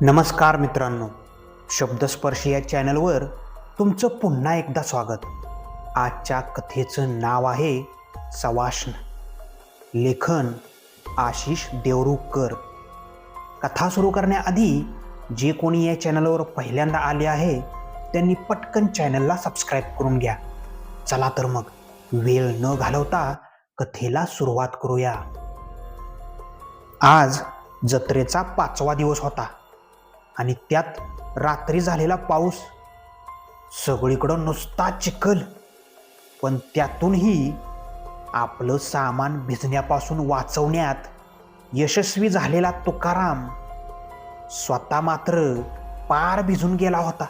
नमस्कार मित्रांनो, शब्दस्पर्शी या चॅनलवर तुमचं पुन्हा एकदा स्वागत. आजच्या कथेचं नाव आहे सवाष्ण. लेखन आशिष देवरुखकर. कथा सुरू करण्याआधी जे कोणी या चॅनलवर पहिल्यांदा आले आहे त्यांनी पटकन चॅनलला सबस्क्राईब करून घ्या. चला तर मग वेळ न घालवता कथेला सुरुवात करूया. आज जत्रेचा 5वा दिवस होता आणि त्यात रात्री झालेला पाऊस. सगळीकडं नुसता चिखल, पण त्यातूनही आपलं सामान भिजण्यापासून वाचवण्यात यशस्वी झालेला तुकाराम स्वतः मात्र पार भिजून गेला होता.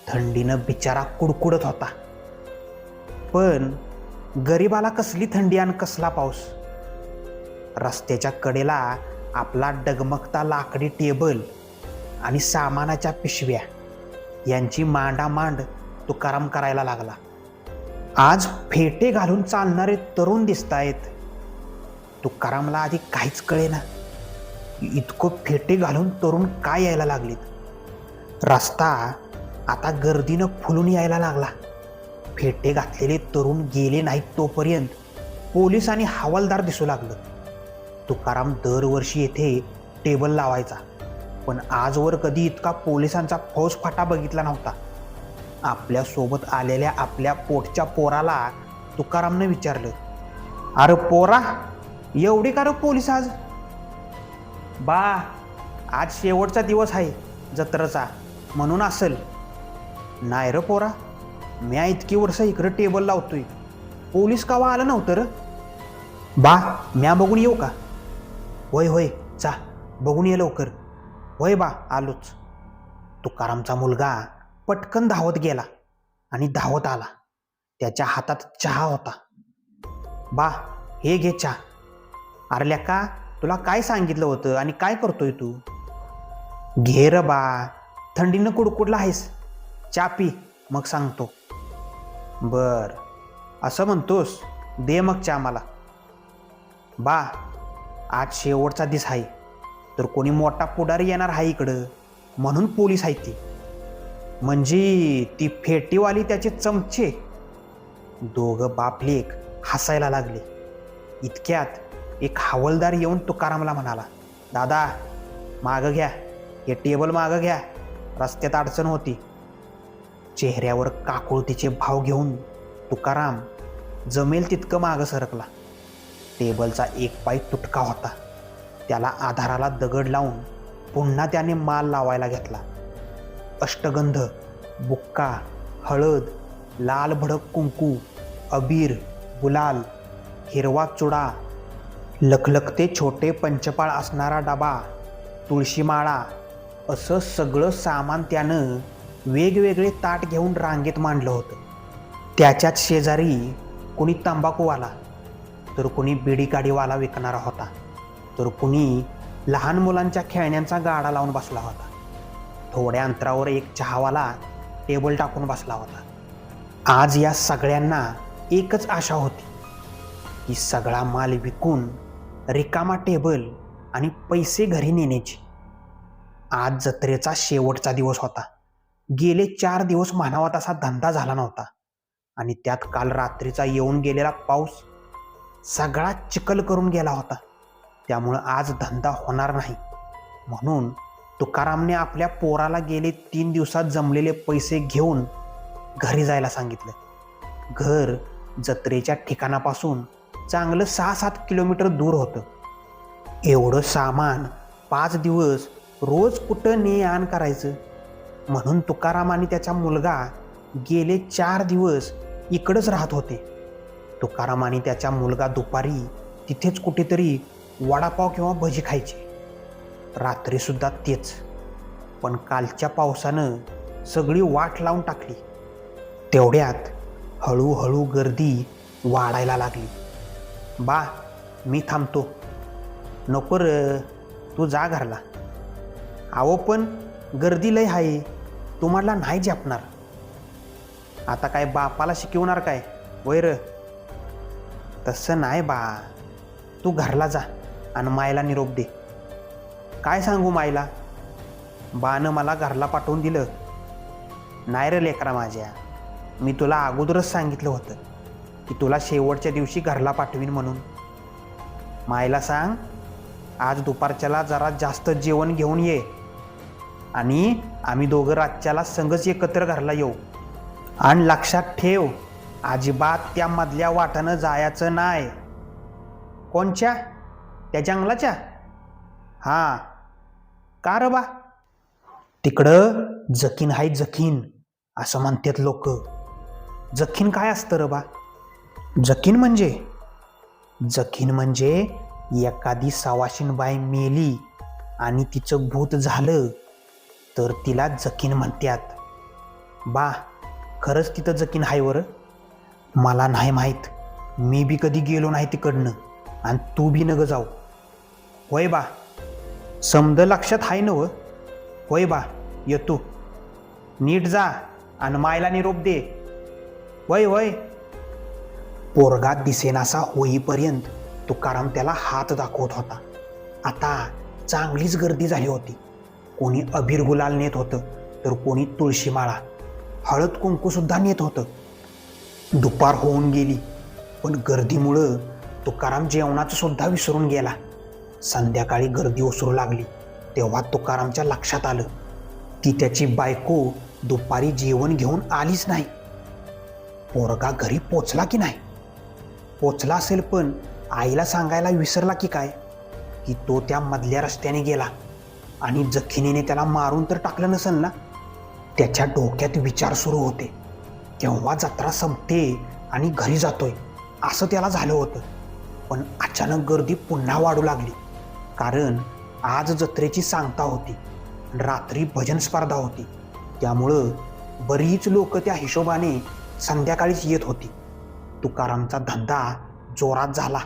थंडीनं बिचारा कुडकुडत होता. पण गरिबाला कसली थंडी आणि कसला पाऊस. रस्त्याच्या कडेला आपला डगमगता लाकडी टेबल आणि सामानाच्या पिशव्या यांची मांडामांड तुकाराम करायला लागला. आज फेटे घालून चालणारे तरुण दिसतायत. तुकारामला आधी काहीच कळेना, इतकं फेटे घालून तरुण काय यायला लागलेत. रस्ता आता गर्दीनं फुलून यायला लागला. फेटे घातलेले तरुण गेले नाहीत तोपर्यंत पोलीस आणि हवालदार दिसू लागलं. तुकाराम दरवर्षी येथे टेबल लावायचा, पण आजवर कधी इतका पोलिसांचा फौजफाटा बघितला नव्हता. आपल्यासोबत आलेल्या आपल्या पोटच्या पोराला तुकारामने विचारलं, अरे पोरा, एवढी का रे पोलीस आज? बा, आज शेवटचा दिवस आहे जत्रेचा म्हणून असेल. नाही रे पोरा, म्या इतकी वर्ष इकडे टेबल लावतोय, पोलीस कावा आलं नव्हतं र? बा, म्या बघून येऊ का? होय होय, चा बघून ये लवकर. होय बा, आलोच. तुकारामचा मुलगा पटकन धावत गेला आणि धावत आला. त्याच्या हातात चहा होता. बा, हे घे चहा. अरे लेका, तुला काय सांगितलं होतं आणि काय करतोय तू? घे र बा, थंडीनं कुडकुडला आहेस. चहा पी, मग सांगतो. बर, असं म्हणतोस, दे मग चहा मला. बा, आज शेवटचा दिस आहे, तर कोणी मोठा पुढारी येणार आहे इकडं म्हणून पोलीस आहेत ती. म्हणजे ती फेटीवाली त्याचे चमचे. दोघं बापलेक हसायला लागले. इतक्यात एक हवालदार येऊन तुकारामला म्हणाला, दादा, मागं घ्या, हे टेबल मागं घ्या, रस्त्यात अडचण होती. चेहऱ्यावर काकुळतीचे भाव घेऊन तुकाराम जमेल तितकं मागं सरकला. टेबलचा एक पाय तुटका होता. त्याला आधाराला दगड लावून पुन्हा त्याने माल लावायला घेतला. अष्टगंध, बुक्का, हळद, लाल भडक कुंकू, अबीर, गुलाल, हिरवा चुडा, लखलखते छोटे पंचपाळ असणारा डबा, तुळशीमाळा, असं सगळं सामान त्यानं वेगवेगळे ताट घेऊन रांगेत मांडलं होतं. त्याच्यात शेजारी कोणी तंबाखूवाला, तर कोणी बिडीकाडीवाला विकणारा होता, तर कुणी लहान मुलांच्या खेळण्यांचा गाडा लावून बसला होता. थोड्या अंतरावर एक चहावाला टेबल टाकून बसला होता. आज या सगळ्यांना एकच आशा होती की सगळा माल विकून रिकामा टेबल आणि पैसे घरी नेण्याची. आज जत्रेचा शेवटचा दिवस होता. गेले 4 दिवस म्हणावा तसा धंदा झाला नव्हता आणि त्यात काल रात्रीचा येऊन गेलेला पाऊस सगळा चिखल करून गेला होता. त्यामुळं आज धंदा होणार नाही म्हणून तुकारामने आपल्या पोराला गेले 3 दिवसात जमलेले पैसे घेऊन घरी जायला सांगितलं. घर जत्रेच्या ठिकाणापासून चांगलं 6-7 किलोमीटर दूर होतं. एवढं सामान 5 दिवस रोज कुठं ने आण करायचं म्हणून तुकाराम आणि त्याचा मुलगा गेले 4 दिवस इकडंच राहत होते. तुकाराम आणि त्याचा मुलगा दुपारी तिथेच कुठेतरी वडापाव किंवा भजी खायचे. रात्रीसुद्धा तेच. पण कालच्या पावसानं सगळी वाट लावून टाकली. तेवढ्यात हळूहळू गर्दी वाढायला लागली. बा, मी थांबतो. नको र, तू जा घरला. अहो, पण गर्दी लय आहे, तुम्हाला नाही झेपणार. आता काय बापाला शिकवणार काय वैर? तसं नाही बा, तू घरला जा आणि मायला निरोप दे. काय सांगू मायला? बानं मला घरला पाठवून दिलं. नाही रे लेकरा माझ्या, मी तुला अगोदरच सांगितलं होतं की तुला शेवटच्या दिवशी घरला पाठवीन म्हणून. मायला सांग, आज दुपारच्याला जरा जास्त जेवण घेऊन ये आणि आम्ही दोघं रातच्याला संगच एकत्र घरला येऊ. आणि लक्षात ठेव, अजिबात त्या मधल्या वाटानं जायचं नाही. कोणच्या? त्या जंगलाच्या? हां. का रे बा? तिकडं जखीन आहे जखीन असं म्हणतात लोक. जखीन काय असतं रे बा? जखीन म्हणजे एखादी सवाशीण बाई मेली आणि तिचं भूत झालं तर तिला जखीन म्हणतात. बा, खरंच तिथं जखीन आहे वर? मला नाही माहीत, मी बी कधी गेलो नाही तिकडनं आणि तू बी नग जाऊ. होय बा, समद लक्षात आहे नव? होय बा, येतो. नीट जा आणि मायला निरोप दे. वय वय. पोरगा दिसेनासा होईपर्यंत तुकाराम त्याला हात दाखवत होता. आता चांगलीच गर्दी झाली होती. कोणी अबीर गुलाल नेत होतं तर कोणी तुळशी माळा, हळद कुंकू सुद्धा नेत होतं. दुपार होऊन गेली पण गर्दीमुळं तुकाराम जेवणाचं सुद्धा विसरून गेला. संध्याकाळी गर्दी ओसरू लागली तेव्हा तुकारामच्या लक्षात आलं की त्याची बायको दुपारी जेवण घेऊन आलीच नाही. पोरगा घरी पोचला की नाही? पोचला असेल पण आईला सांगायला विसरला की काय की तो त्या मधल्या रस्त्याने गेला आणि जखिनीने त्याला मारून तर टाकलं नसेल ना. त्याच्या डोक्यात विचार सुरू होते, केव्हा जत्रा संपते आणि घरी जातोय असं त्याला झालं होतं. पण अचानक गर्दी पुन्हा वाढू लागली, कारण आज जत्रेची सांगता होती, रात्री भजन स्पर्धा होती. त्यामुळं बरीच लोक त्या हिशोबाने संध्याकाळीच येत होती. तुकारामचा धंदा जोरात झाला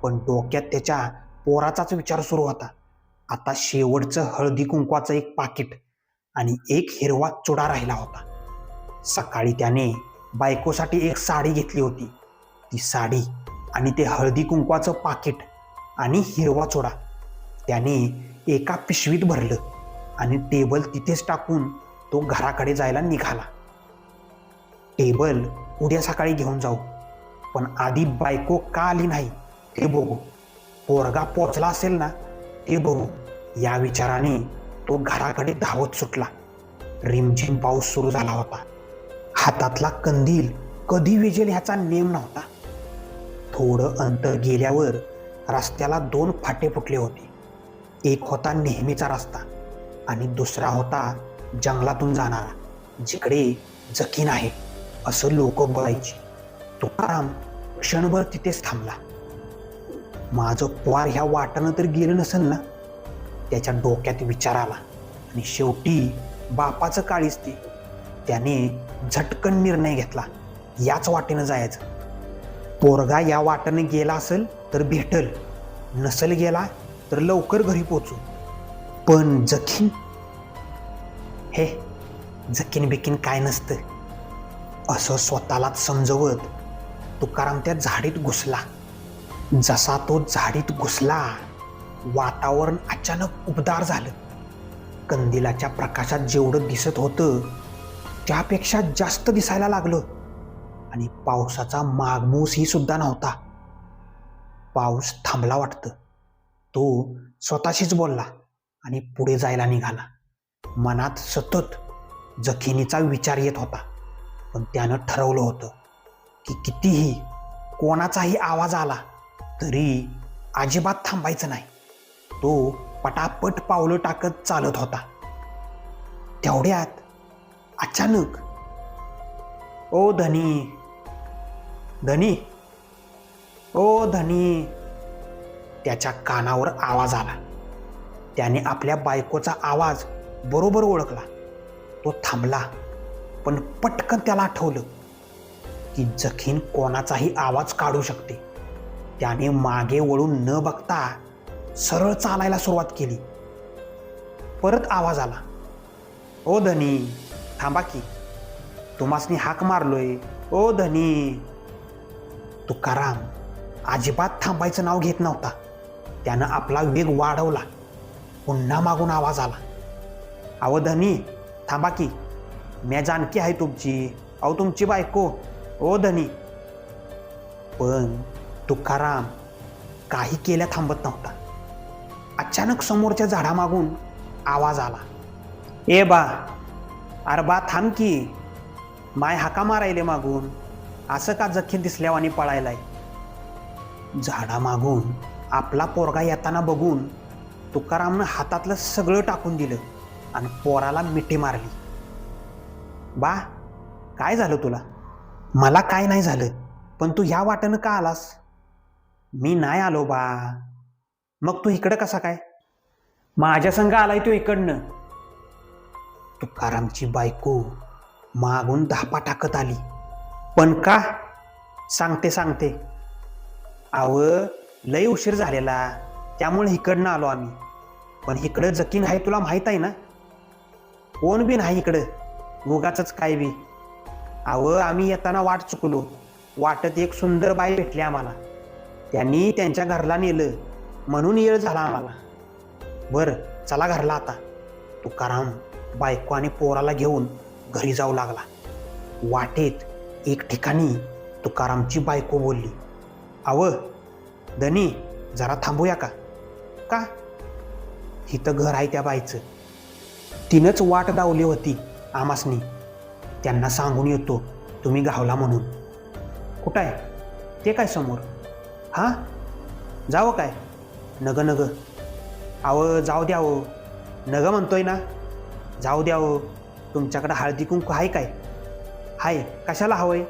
पण डोक्यात त्याच्या पोराचाच विचार सुरू होता. आता शेवटचं हळदी कुंकवाचं एक पाकिट आणि एक हिरवा चुडा राहिला होता. सकाळी त्याने बायकोसाठी एक साडी घेतली होती. ती साडी आणि ते हळदी कुंकवाचं पाकिट आणि हिरवा चुडा त्याने एका पिशवीत भरलं आणि टेबल तिथेच टाकून तो घराकडे जायला निघाला. टेबल उद्या सकाळी घेऊन जाऊ, पण आधी बायको का आली नाही ते बघू. पोरगा पोचला असेल ना ते बघू. या विचाराने तो घराकडे धावत सुटला. रिमझिम पाऊस सुरू झाला होता. हातातला कंदील कधी विझेल ह्याचा नेम नव्हता. थोडं अंतर गेल्यावर रस्त्याला 2 फाटे फुटले होते. एक होता नेहमीचा रस्ता आणि दुसरा होता जंगलातून जाणारा, जिकडे जखीन आहे असं लोक बोलायची. तुकाराम क्षणभर तिथेच थांबला. माझं पोर ह्या वाटानं तर गेलं नसेल ना, त्याच्या डोक्यात विचार आला. आणि शेवटी बापाचं काळीच ते. त्याने झटकन निर्णय घेतला, याच वाटेनं जायचं. पोरगा या वाटेनं गेला असेल तर भेटल, नसेल गेला तर लवकर घरी पोचू. पण जखीन, हे जखीन बिकीन काय नसतं असं स्वतःलाच समजवत तुकाराम त्या झाडीत घुसला. जसा तो झाडीत घुसला, वातावरण अचानक उबदार झालं. कंदिलाच्या प्रकाशात जेवढं दिसत होतं त्यापेक्षा जास्त दिसायला लागलं. आणि पावसाचा मागमूसही सुद्धा नव्हता. पाऊस थांबला वाटतं. तो स्वतःशीच बोलला आणि पुढे जायला निघाला. मनात सतत जखिनीचा विचार येत होता, पण त्यानं ठरवलं होतं की कितीही कोणाचाही आवाज आला तरी अजिबात थांबायचं नाही. तो पटापट पावलं टाकत चालत होता. तेवढ्यात अचानक, ओ धनी, धनी, ओ धनी, त्याच्या कानावर आवाज आला. त्याने आपल्या बायकोचा आवाज बरोबर ओळखला. तो थांबला, पण पटकन त्याला आठवलं की जखीन कोणाचाही आवाज काढू शकते. त्याने मागे वळून न बघता सरळ चालायला सुरुवात केली. परत आवाज आला, ओ धनी, थांबा की, तुम्हासनी हाक मारलोय, ओ धनी. तुकाराम अजिबात थांबायचं नाव घेत नव्हता. त्यानं आपला वेग वाढवला. पुन्हा मागून आवाज आला, अहो धनी थांबा की, म्या जानकी आहे तुमची, अहो तुमची बायको, ओ धनी. पण तुकाराम काही केल्या थांबत नव्हता. अचानक समोरच्या झाडामागून आवाज आला, ए बा, अरे बा थांब की, माय हाका मारायले मागून, असं का जखीन दिसल्यावानी पळायलाय. झाडामागून आपला पोरगा येताना बघून तुकारामनं हातातलं सगळं टाकून दिलं आणि पोराला मिठी मारली. बा काय झालं तुला? मला काय नाही झालं, पण तू ह्या वाटेनं का आलास? मी नाही आलो बा. मग तू इकडं कसा काय? माझ्या संग आलाय तो इकडनं. तुकारामची बायको मागून धापा टाकत आली. पण का? सांगते. अव लय उशीर झालेला, त्यामुळे इकडनं आलो आम्ही. पण इकडं जकीन आहे तुला माहीत आहे ना? कोण बी नाही इकडं, उगाचच काय बी. अव आम्ही येताना वाट चुकलो. वाटत एक सुंदर बाई भेटली आम्हाला, त्यांनी त्यांच्या घरला नेलं म्हणून येळ झाला आम्हाला. बरं चला घरला आता. तुकाराम बायको आणि पोराला घेऊन घरी जाऊ लागला. वाटेत एक ठिकाणी तुकारामची बायको बोलली, अव धनी जरा थांबूया का? का? इथं घर आहे त्या बाईचं, तिनंच वाट दावली होती आमासनी. त्यांना सांगून येतो तुम्ही गावला म्हणून. कुठं आहे ते? काय समोर? हां जावं काय? नग अव जाऊ द्यावं. नग म्हणतोय ना, जाऊ द्यावं. तुमच्याकडं हळदी कुंकू आहे काय? हाय, कशाला हवंय?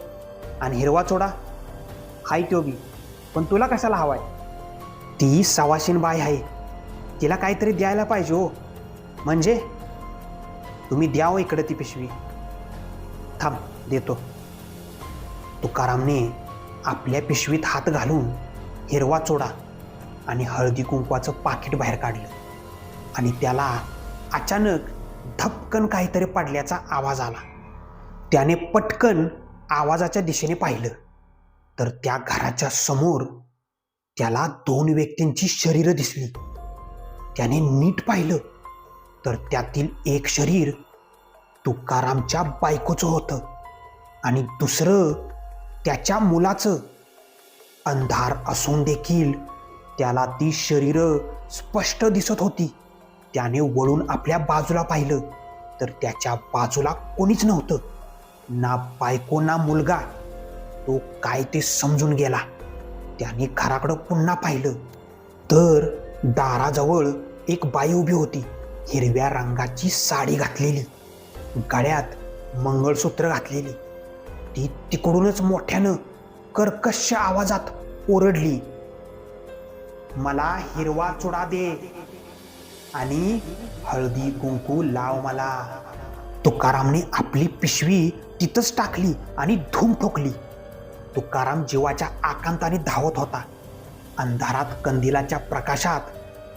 आणि हिरवा चोडा हाय तो बी, पण तुला कशाला हवाय? ती सवाशीन बाई आहे, तिला काहीतरी द्यायला पाहिजे हो. म्हणजे तुम्ही द्यावं इकडं ती पिशवी. थांब देतो. तुकारामने आपल्या पिशवीत हात घालून हिरवा चोडा आणि हळदी कुंकवाचं पाकिट बाहेर काढलं आणि त्याला अचानक धपकन काहीतरी पडल्याचा आवाज आला. त्याने पटकन आवाजाच्या दिशेने पाहिलं तर त्या घराच्या समोर त्याला 2 व्यक्तींची शरीरं दिसली. त्याने नीट पाहिलं तर त्यातील एक शरीर तुकारामच्या बायकोचं होतं आणि दुसरं त्याच्या मुलाचं. अंधार असून देखील त्याला ती शरीरं स्पष्ट दिसत होती. त्याने वळून आपल्या बाजूला पाहिलं तर त्याच्या बाजूला कोणीच नव्हतं, ना बायको ना मुलगा. तो काय ते समजून गेला. त्याने घराकडं पुन्हा पाहिलं तर दाराजवळ एक बाई उभी होती. हिरव्या रंगाची साडी घातलेली, गळ्यात मंगळसूत्र घातलेली. ती तिकडूनच मोठ्यानं कर्कश आवाजात ओरडली, मला हिरवा चुडा दे आणि हळदी कुंकू लाव मला. तुकारामने आपली पिशवी तिथंच टाकली आणि धूम ठोकली. तुकाराम जीवाच्या आकांताने धावत होता. अंधारात कंदिलाच्या प्रकाशात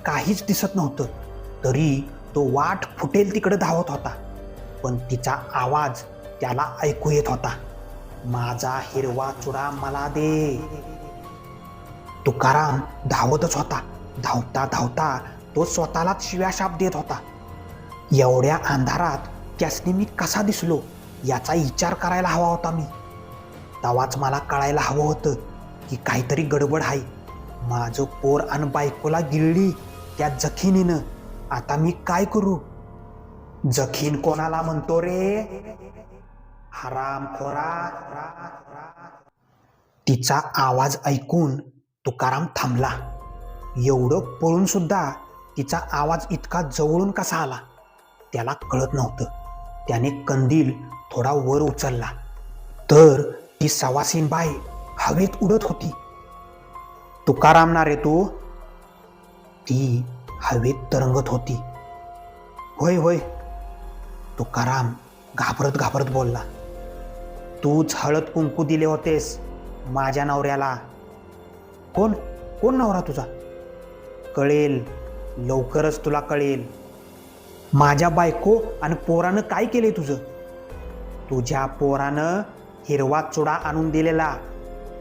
काहीच दिसत नव्हतं, तरी तो वाट फुटेल तिकडे धावत होता. पण तिचा आवाज त्याला ऐकू येत होता, माझा हिरवा चुडा मला दे. तुकाराम धावतच होता. धावता धावता तो स्वतःलाच शिव्याशाप देत होता. एवढ्या अंधारात त्यासनी मी कसा दिसलो याचा विचार करायला हवा होता मी. तेव्हाच मला कळायला हवं होतं की काहीतरी गडबड आहे. माझं पोर आणि बायकोला गिळली त्या जखीनीनं. आता मी काय करू? जखीन कोणाला म्हणतो रे? हरामखोरा. तिचा आवाज ऐकून तुकाराम थांबला. एवढं पळून सुद्धा तिचा आवाज इतका जवळून कसा आला त्याला कळत नव्हतं. त्याने कंदील थोडा वर उचलला तर ती सवासीन बाई हवेत उडत होती. तुकाराम ना रे तू? ती हवेत तरंगत होती. होय होय, तुकाराम घाबरत घाबरत बोलला. तूच हळद कुंकू दिले होतेस माझ्या नवऱ्याला. कोण कोण नवरा तुझा? कळेल, लवकरच तुला कळेल. माझ्या बायको आणि पोरानं काय केले तुझं? तुझ्या पोरानं हिरवा चुडा आणून दिलेला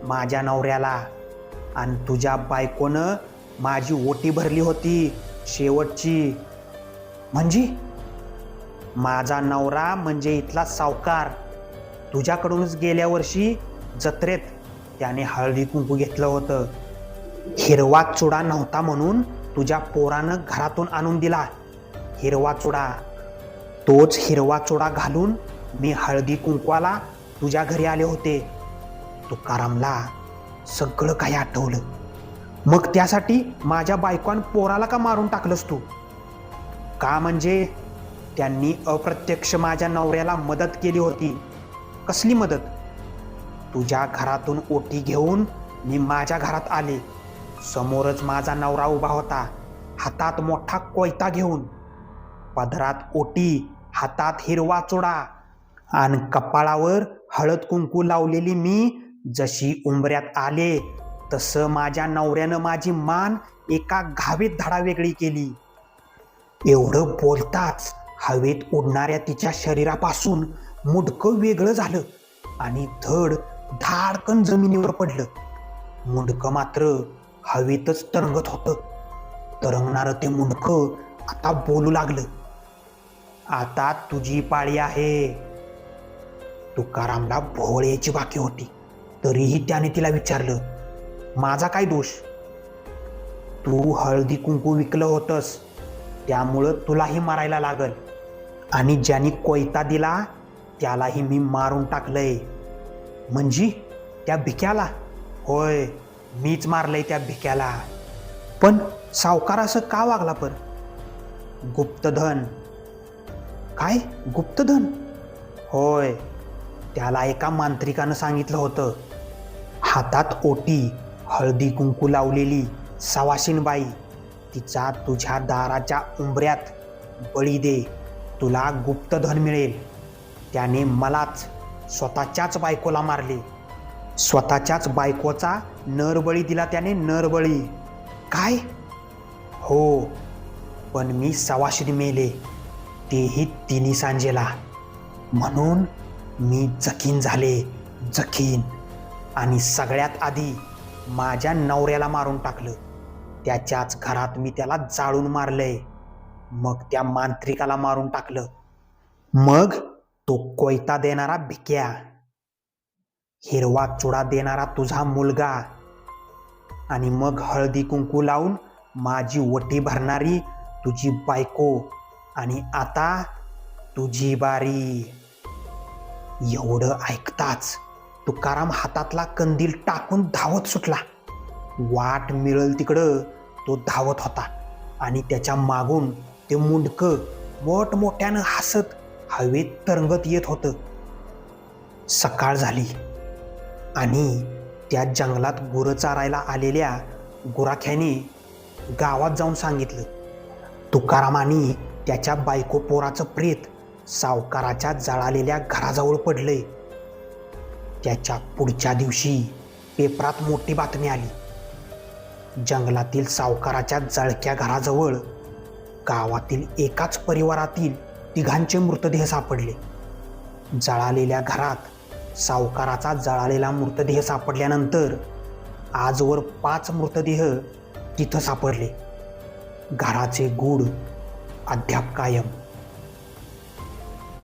माझ्या नवऱ्याला आणि तुझ्या बायकोनं माझी ओटी भरली होती शेवटची. म्हणजे माझा नवरा म्हणजे इथला सावकार. तुझ्याकडूनच गेल्या वर्षी जत्रेत त्याने हळदी कुंकू घेतलं होतं. हिरवा चुडा नव्हता म्हणून तुझ्या पोरानं घरातून आणून दिला हिरवा चुडा. तोच हिरवा चुडा घालून मी हळदी कुंकवाला तुझ्या घरी आले होते. तुकारामला सगळं काही आठवलं. मग त्यासाठी माझ्या बायकोन पोराला का मारून टाकलंस तू? का म्हणजे त्यांनी अप्रत्यक्ष माझ्या नवऱ्याला मदत केली होती. कसली मदत? तुझ्या घरातून ओटी घेऊन मी माझ्या घरात आले. समोरच माझा नवरा उभा होता, हातात मोठा कोयता घेऊन, पदरात ओटी, हातात हिरवा चुडा आणि कपाळावर हळद कुंकू लावलेली. मी जशी उंबऱ्यात आले तसं माझ्या नवऱ्यानं माझी मान एका घावेत धडावेगळी केली. एवढं बोलताच हवेत उडणाऱ्या तिच्या शरीरापासून मुंडकं वेगळं झालं आणि धड धाडकन जमिनीवर पडलं. मुंडकं मात्र हवेतच तरंगत होतं. तरंगणारं ते मुंडकं आता बोलू लागलं. आता तुझी पाळी आहे. तुकारामला भोवळ यायची बाकी होती, तरीही त्याने तिला विचारलं, माझा काय दोष? तू हळदी कुंकू विकलं होतंस, त्यामुळं तुलाही मारायला लागल. आणि ज्याने कोयता दिला त्यालाही मी मारून टाकलंय. म्हणजे त्या भिक्याला? होय, मीच मारलंय त्या भिक्याला. पण सावकार असं का वागला? पण गुप्तधन. काय गुप्तधन? होय, त्याला एका मांत्रिकानं सांगितलं होतं. हातात ओटी, हळदी कुंकू लावलेली सवाशीणबाई, तिचा तुझ्या दाराच्या उंबऱ्यात बळी दे, तुला गुप्तधन मिळेल. त्याने मलाच, स्वतःच्याच बायकोला मारले. स्वतःच्याच बायकोचा नरबळी दिला त्याने, नरबळी. काय? हो, पण मी सवाशीण मेले, तेही तिन्ही सांजेला. म्हणून मी जखीन झाले, जखीन. आणि सगळ्यात आधी माझ्या नवऱ्याला मारून टाकलं. त्याच्याच घरात मी त्याला जाळून मारलंय. मग त्या मांत्रिकाला मारून टाकलं. मग तो कोयता देणारा भिक्या, हिरवा चुडा देणारा तुझा मुलगा, आणि मग हळदी कुंकू लावून माझी वटी भरणारी तुझी बायको, आणि आता तुझी बारी. एवढं ऐकताच तुकाराम हातातला कंदील टाकून धावत सुटला. वाट मिळल तिकडं तो धावत होता आणि त्याच्या मागून ते मुंडकं मोठमोठ्यानं हसत हवेत तरंगत येत होतं. सकाळ झाली आणि त्या जंगलात गुरं चारायला आलेल्या गुराख्याने गावात जाऊन सांगितलं, तुकारामानी त्याच्या बायको पोराचं प्रेत सावकाराच्या जळालेल्या घराजवळ पडलंय. त्याच्या पुढच्या दिवशी पेपरात मोठी बातमी आली. जंगलातील सावकाराच्या जळक्या घराजवळ गावातील एकाच परिवारातील तिघांचे मृतदेह सापडले. जळालेल्या घरात सावकाराचा जळालेला मृतदेह सापडल्यानंतर आजवर 5 मृतदेह तिथं सापडले. घराचे गूढ अद्याप कायम.